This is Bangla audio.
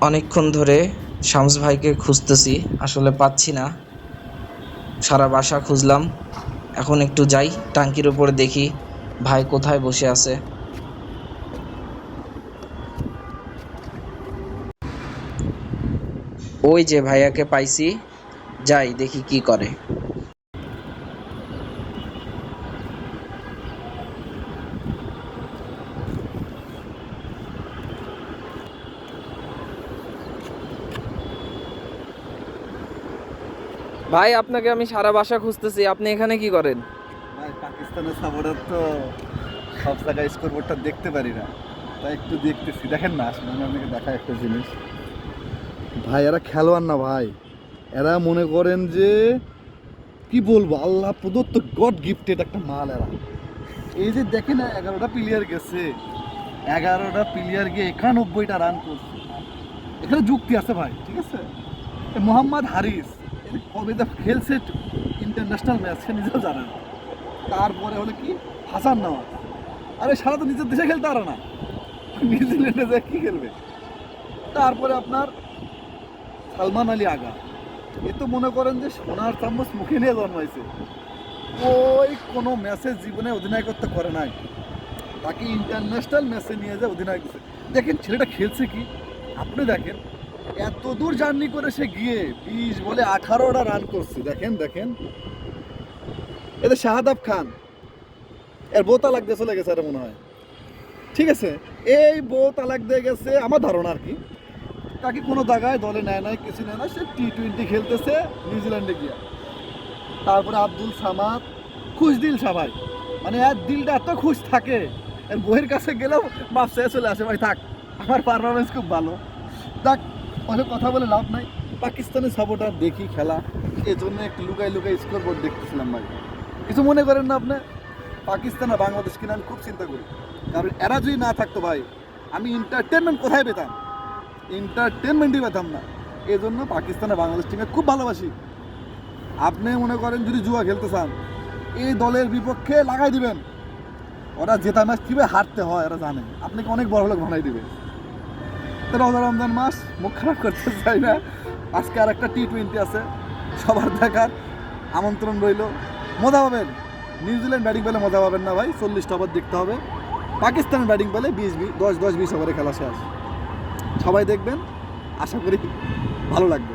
অনেকক্ষণ ধরে শামস ভাইকে খুঁজতেছি, আসলে পাচ্ছি না। সারা বাসা খুঁজলাম। এখন একটু যাই টাঙ্কির উপরে, দেখি ভাই কোথায় বসে আছে। ওই যে ভাইয়াকে পাইছি, যাই দেখি কি করে। ভাই, আপনাকে আমি সারা বাসা খুঁজতেছি, আপনি এখানে কি করেন? ভাই, পাকিস্তানের সাপোর্টার তো সব জায়গায় স্কোরবোর্ডটা দেখতে পারি না, তাই একটু দেখতেছি। দেখেন না, আসলে আমি আপনাকে দেখাই একটা জিনিস। ভাই, এরা খেলোয়াড় না ভাই, এরা মনে করেন যে কি বলবো, আল্লাহ প্রদত্ত গড গিফটেড একটা মাল এরা। এই যে দেখেন না, 11টা প্লেয়ার গেছে, 11টা প্লেয়ার গিয়ে 91টা রান করছে। এখানে যুক্তি আছে ভাই, ঠিক আছে। মোহাম্মদ হারিস কবে দা খেলছে ইন্টারন্যাশনাল ম্যাচ, সে নিজেও জানে না। তারপরে হলো কি হাসান নওয়াজ, আরে সারা তো নিজের দেশে খেলতে পারে না, নিউজিল্যান্ডে যায় কি খেলবে। তারপরে আপনার সালমান আলী আগা, এ তো মনে করেন যে সোনার চামচ মুখে নিয়ে জন্মাইছে। ওই কোনো ম্যাচে জীবনে অধিনায়কত্ব করে নাই, তাকে ইন্টারন্যাশনাল ম্যাচে নিয়ে যায় অধিনায়ক দিচ্ছে। দেখেন ছেলেটা খেলছে কি, আপনি দেখেন এত দূর জার্নি করে সে গিয়ে 20 বলে 18টা রান করছে। দেখেন দেখেন, এতে শাহাদাব খান এর বউ তালাক দিয়ে চলে গেছে, আর মনে হয়, ঠিক আছে। এই বউ তালাক দিয়ে গেছে আমার ধারণা আর কি, তাকে কোনো জায়গায় দলে নেয় নাই, কিছু নেয় না, সে টি-20 খেলতেছে নিউজিল্যান্ডে গিয়া। তারপরে আব্দুল সামাদ, খুশদিল সাভাই, মানে এর দিলটা এত খুশ থাকে, এর বইয়ের কাছে গেলেও বাপ চেয়ে চলে আসে, ভাই থাক, আমার পারফরমেন্স খুব ভালো। দেখ, অনেক কথা বলে লাভ নাই। পাকিস্তানের সাপোর্টার দেখি খেলা, এই জন্য একটু লুকাই লুকাই স্কোর বোর্ড দেখতেছিলাম ভাই। কিছু মনে করেন না আপনি। পাকিস্তান আর বাংলাদেশ কিনা আমি খুব চিন্তা করি, কারণ এরা যদি না থাকতো ভাই, আমি এন্টারটেনমেন্ট কোথায় পেতাম? এন্টারটেনমেন্টই পেতাম না। এই জন্য পাকিস্তান আর বাংলাদেশ টিমে খুব ভালোবাসি। আপনি মনে করেন যদি জুয়া খেলতে চান, এই দলের বিপক্ষে লাগাই দিবেন, ওরা জেতা ম্যাচ কীভাবে হারতে হয় এরা জানে, আপনাকে অনেক বড় লোক বানাই দিবে। তো রমজান মাস, মুখ খারাপ করতে চাই না। আজকে আর একটা টি-20 আছে, সবার দেখার আমন্ত্রণ রইল। মজা পাবেন। নিউজিল্যান্ড ব্যাটিং পেলে মজা পাবেন না ভাই, 40টা ওভার দেখতে হবে। পাকিস্তানের ব্যাটিং পেলে 10-20 ওভারে খেলা শেষ। সবাই দেখবেন, আশা করি ভালো লাগবে।